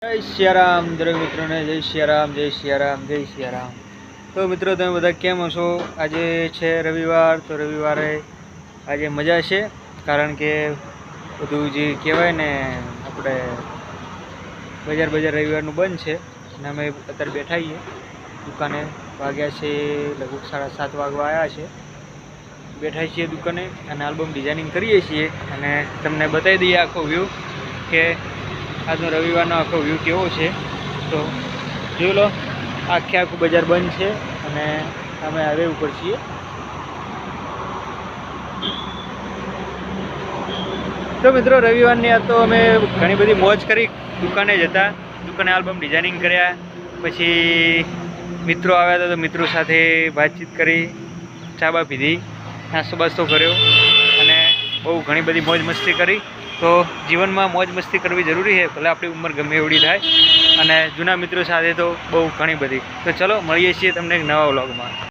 જય સિયારામ દરેક મિત્રોને જય સિયારામ જય સિયારામ જય સિયારામ। તો મિત્રો તમે બધા કેમ છો? આજે છે રવિવાર, તો રવિવારે આજે મજા છે, કારણ કે બધું જે કહેવાય ને આપણે બજાર રવિવારનું બંધ છે અને અમે અત્યારે બેઠા છીએ દુકાને। વાગ્યા છે લગભગ 7:30 વાગવા આવ્યા છે। બેઠા છીએ દુકાને અને આલ્બમ ડિઝાઇનિંગ કરીએ છીએ અને તમને બતાવી દઈએ આખો વ્યૂ કે આજનો રવિવારનો આખો વ્યૂ કેવો છે। તો જોઈ લો, આખું બજાર બંધ છે અને અમે હાઈવે ઉપર છીએ। તો મિત્રો રવિવારની આ તો અમે ઘણી બધી મોજ કરી, દુકાને જતા, દુકાને આલ્બમ ડિઝાઇનિંગ કર્યા, પછી મિત્રો આવ્યા હતા તો મિત્રો સાથે વાતચીત કરી, ચા બા પીધી, નાસ્તો બાસ્તો કર્યો અને બહુ ઘણી બધી મોજ મસ્તી કરી। તો જીવનમાં મોજ મસ્તી કરવી જરૂરી છે, ભલે આપણી ઉંમર ગમે એવડી થાય, અને જૂના મિત્રો સાથે તો બહુ ઘણી બધી। તો ચલો મળીએ છીએ તમને એક નવા વ્લોગમાં।